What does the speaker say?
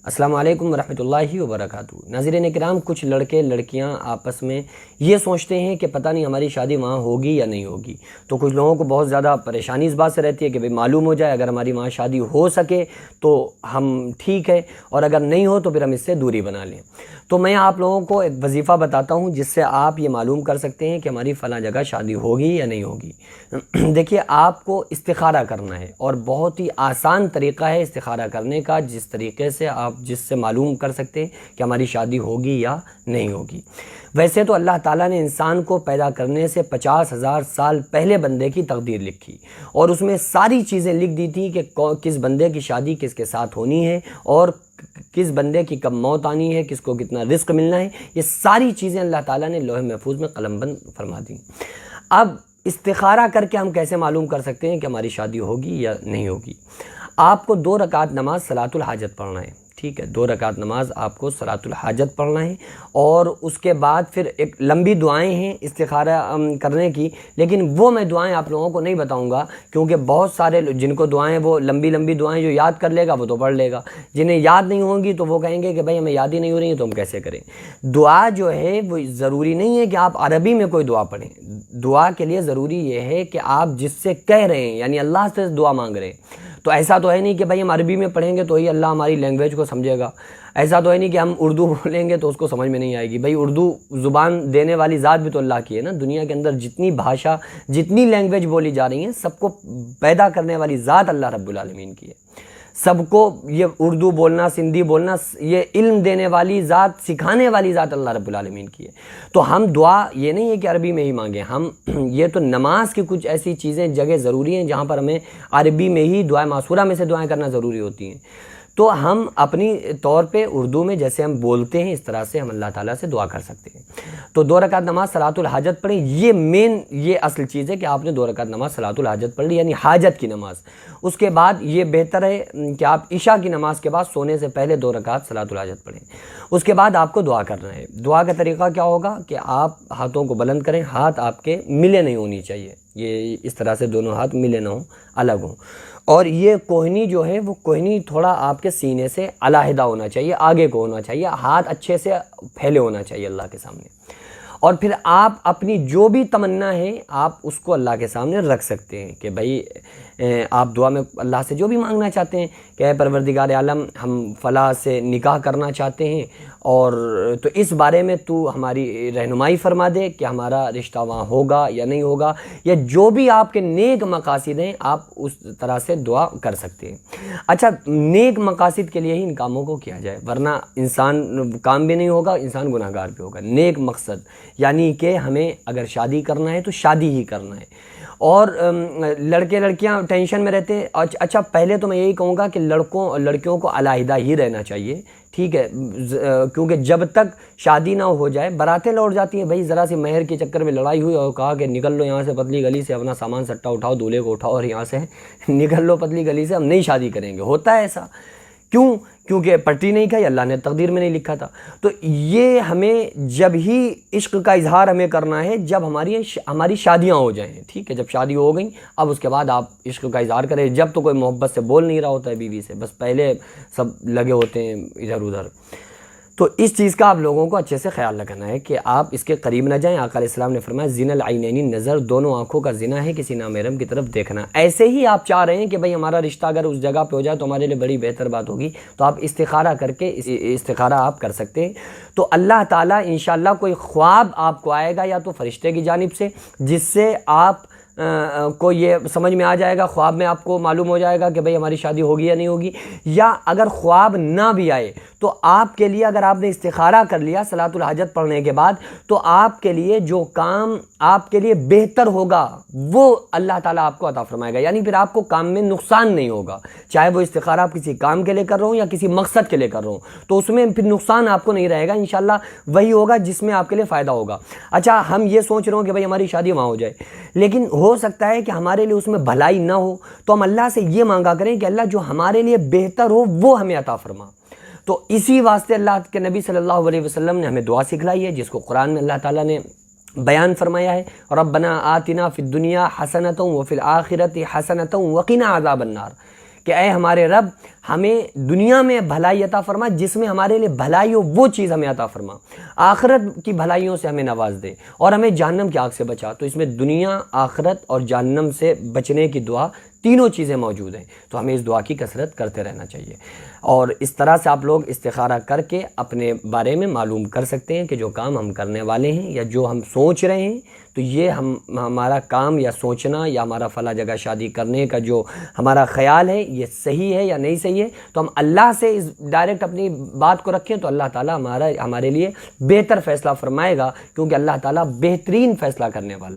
السلام علیکم ورحمۃ اللہ وبرکاتہ۔ ناظرین کرام، کچھ لڑکے لڑکیاں آپس میں یہ سوچتے ہیں کہ پتہ نہیں ہماری شادی وہاں ہوگی یا نہیں ہوگی، تو کچھ لوگوں کو بہت زیادہ پریشانی اس بات سے رہتی ہے کہ معلوم ہو جائے اگر ہماری وہاں شادی ہو سکے تو ہم ٹھیک ہے، اور اگر نہیں ہو تو پھر ہم اس سے دوری بنا لیں۔ تو میں آپ لوگوں کو ایک وظیفہ بتاتا ہوں جس سے آپ یہ معلوم کر سکتے ہیں کہ ہماری فلاں جگہ شادی ہوگی یا نہیں ہوگی۔ دیکھیے، آپ کو استخارہ کرنا ہے، اور بہت ہی آسان طریقہ ہے استخارہ کرنے کا، جس طریقے سے آپ جس سے معلوم کر سکتے ہیں کہ ہماری شادی ہوگی یا نہیں ہوگی۔ ویسے تو اللہ تعالیٰ نے انسان کو پیدا کرنے سے 50,000 سال پہلے بندے کی تقدیر لکھی، اور اس میں ساری چیزیں لکھ دی تھی کہ کس بندے کی شادی کس کے ساتھ ہونی ہے، اور کس بندے کی کب موت آنی ہے، کس کو کتنا رزق ملنا ہے۔ یہ ساری چیزیں اللہ تعالیٰ نے لوح محفوظ میں قلم بند فرما دی۔ اب استخارہ کر کے ہم کیسے معلوم کر سکتے ہیں کہ ہماری شادی ہوگی یا نہیں ہوگی؟ آپ کو 2 رکعت نماز صلاۃ الحاجت پڑھنا ہے، ٹھیک ہے، 2 رکعت نماز آپ کو صلاۃ الحاجت پڑھنا ہے، اور اس کے بعد پھر ایک لمبی دعائیں ہیں استخارہ کرنے کی، لیکن وہ میں دعائیں آپ لوگوں کو نہیں بتاؤں گا، کیونکہ بہت سارے جن کو دعائیں وہ لمبی دعائیں جو یاد کر لے گا وہ تو پڑھ لے گا، جنہیں یاد نہیں ہوں گی تو وہ کہیں گے کہ بھائی ہمیں یاد ہی نہیں ہو رہی ہے تو ہم کیسے کریں۔ دعا جو ہے وہ ضروری نہیں ہے کہ آپ عربی میں کوئی دعا پڑھیں، دعا کے لیے ضروری یہ ہے کہ آپ جس سے کہہ رہے ہیں، یعنی اللہ سے دعا مانگ رہے ہیں، تو ایسا تو ہے نہیں کہ بھائی ہم عربی میں پڑھیں گے تو ہی اللہ ہماری لینگویج کو سمجھے گا، ایسا تو ہے نہیں کہ ہم اردو بولیں گے تو اس کو سمجھ میں نہیں آئے گی۔ بھائی اردو زبان دینے والی ذات بھی تو اللہ کی ہے نا، دنیا کے اندر جتنی بھاشا جتنی لینگویج بولی جا رہی ہیں سب کو پیدا کرنے والی ذات اللہ رب العالمین کی ہے، سب کو یہ اردو بولنا سندھی بولنا یہ علم دینے والی ذات سکھانے والی ذات اللہ رب العالمین کی ہے۔ تو ہم دعا یہ نہیں ہے کہ عربی میں ہی مانگیں، ہم یہ تو نماز کی کچھ ایسی چیزیں جگہ ضروری ہیں جہاں پر ہمیں عربی میں ہی دعائیں معصورہ میں سے دعائیں کرنا ضروری ہوتی ہیں، تو ہم اپنی طور پہ اردو میں جیسے ہم بولتے ہیں اس طرح سے ہم اللہ تعالیٰ سے دعا کر سکتے ہیں۔ تو 2 رکعت نماز صلاۃ الحاجت پڑھیں، یہ اصل چیز ہے کہ آپ نے 2 رکعت نماز صلاۃ الحاجت پڑھ لی، یعنی حاجت کی نماز۔ اس کے بعد یہ بہتر ہے کہ آپ عشاء کی نماز کے بعد سونے سے پہلے 2 رکعت صلاۃ الحاجت پڑھیں۔ اس کے بعد آپ کو دعا کرنا ہے۔ دعا کا طریقہ کیا ہوگا کہ آپ ہاتھوں کو بلند کریں، ہاتھ آپ کے ملے نہیں ہونی چاہیے، یہ اس طرح سے دونوں ہاتھ ملے نہ ہوں، الگ ہوں، اور یہ کوہنی جو ہے وہ کوہنی تھوڑا آپ کے سینے سے علیحدہ ہونا چاہیے، آگے کو ہونا چاہیے، ہاتھ اچھے سے پھیلے ہونا چاہیے اللہ کے سامنے، اور پھر آپ اپنی جو بھی تمنا ہے آپ اس کو اللہ کے سامنے رکھ سکتے ہیں کہ بھائی آپ دعا میں اللہ سے جو بھی مانگنا چاہتے ہیں کہ اے پروردگار عالم ہم فلاں سے نکاح کرنا چاہتے ہیں، اور تو اس بارے میں تو ہماری رہنمائی فرما دے کہ ہمارا رشتہ وہاں ہوگا یا نہیں ہوگا، یا جو بھی آپ کے نیک مقاصد ہیں آپ اس طرح سے دعا کر سکتے ہیں۔ اچھا، نیک مقاصد کے لیے ہی ان کاموں کو کیا جائے، ورنہ انسان کام بھی نہیں ہوگا، انسان گناہ گار بھی ہوگا۔ نیک مقصد یعنی کہ ہمیں اگر شادی کرنا ہے تو شادی ہی کرنا ہے، اور لڑکے لڑکیاں ٹینشن میں رہتے ہیں۔ اچھا، پہلے تو میں یہی کہوں گا کہ لڑکیوں کو علیحدہ ہی رہنا چاہیے، ٹھیک ہے، کیونکہ جب تک شادی نہ ہو جائے براتیں لوٹ جاتی ہیں، بھائی ذرا سی مہر کے چکر میں لڑائی ہوئی اور کہا کہ نکل لو یہاں سے پتلی گلی سے، اپنا سامان سٹا اٹھاؤ، دولہے کو اٹھاؤ اور یہاں سے نکل لو پتلی گلی سے، ہم نہیں شادی کریں گے۔ ہوتا ہے ایسا، کیونکہ پٹی نہیں کھائی، اللہ نے تقدیر میں نہیں لکھا تھا۔ تو یہ ہمیں جب ہی عشق کا اظہار ہمیں کرنا ہے جب ہماری شادیاں ہو جائیں، ٹھیک ہے، جب شادی ہو گئیں اب اس کے بعد آپ عشق کا اظہار کریں، جب تو کوئی محبت سے بول نہیں رہا ہوتا ہے بیوی سے، بس پہلے سب لگے ہوتے ہیں ادھر ادھر۔ تو اس چیز کا آپ لوگوں کو اچھے سے خیال رکھنا ہے کہ آپ اس کے قریب نہ جائیں۔ آقا علیہ السلام نے فرمایا زنا العینین نظر، دونوں آنکھوں کا زنا ہے کسی نامحرم کی طرف دیکھنا۔ ایسے ہی آپ چاہ رہے ہیں کہ بھئی ہمارا رشتہ اگر اس جگہ پہ ہو جائے تو ہمارے لیے بڑی بہتر بات ہوگی، تو آپ استخارہ کر کے استخارہ آپ کر سکتے ہیں، تو اللہ تعالیٰ انشاءاللہ کوئی خواب آپ کو آئے گا یا تو فرشتے کی جانب سے، جس سے آپ کو یہ سمجھ میں آ جائے گا، خواب میں آپ کو معلوم ہو جائے گا کہ بھئی ہماری شادی ہوگی یا نہیں ہوگی، یا اگر خواب نہ بھی آئے تو آپ کے لیے اگر آپ نے استخارہ کر لیا صلاۃ الحاجت پڑھنے کے بعد، تو آپ کے لیے جو کام آپ کے لیے بہتر ہوگا وہ اللہ تعالیٰ آپ کو عطا فرمائے گا، یعنی پھر آپ کو کام میں نقصان نہیں ہوگا، چاہے وہ استخارہ آپ کسی کام کے لیے کر رہے ہوں یا کسی مقصد کے لیے کر رہے ہوں، تو اس میں پھر نقصان آپ کو نہیں رہے گا، انشاءاللہ وہی ہوگا جس میں آپ کے لیے فائدہ ہوگا۔ اچھا، ہم یہ سوچ رہے ہوں کہ بھئی ہماری شادی وہاں ہو جائے، لیکن ہو سکتا ہے کہ ہمارے لیے اس میں بھلائی نہ ہو، تو ہم اللہ سے یہ مانگا کریں کہ اللہ جو ہمارے لیے بہتر ہو وہ ہمیں عطا فرما۔ تو اسی واسطے اللہ کے نبی صلی اللہ علیہ وسلم نے ہمیں دعا سکھلائی ہے، جس کو قرآن میں اللہ تعالیٰ نے بیان فرمایا ہے، ربنا آتنا فی الدنیا حسنۃ وفی الآخرۃ حسنۃ وقنا عذاب النار، کہ اے ہمارے رب ہمیں دنیا میں بھلائی عطا فرما، جس میں ہمارے لیے بھلائی ہو وہ چیز ہمیں عطا فرما، آخرت کی بھلائیوں سے ہمیں نواز دے، اور ہمیں جہنم کی آگ سے بچا۔ تو اس میں دنیا، آخرت اور جہنم سے بچنے کی دعا، تینوں چیزیں موجود ہیں، تو ہمیں اس دعا کی کثرت کرتے رہنا چاہیے۔ اور اس طرح سے آپ لوگ استخارہ کر کے اپنے بارے میں معلوم کر سکتے ہیں کہ جو کام ہم کرنے والے ہیں یا جو ہم سوچ رہے ہیں، تو یہ ہمارا کام یا سوچنا یا ہمارا فلاں جگہ شادی کرنے کا جو ہمارا خیال ہے، یہ صحیح ہے یا نہیں صحیح ہے۔ تو ہم اللہ سے اس ڈائریکٹ اپنی بات کو رکھیں تو اللہ تعالیٰ ہمارے لیے بہتر فیصلہ فرمائے گا، کیونکہ اللہ تعالیٰ بہترین فیصلہ کرنے والا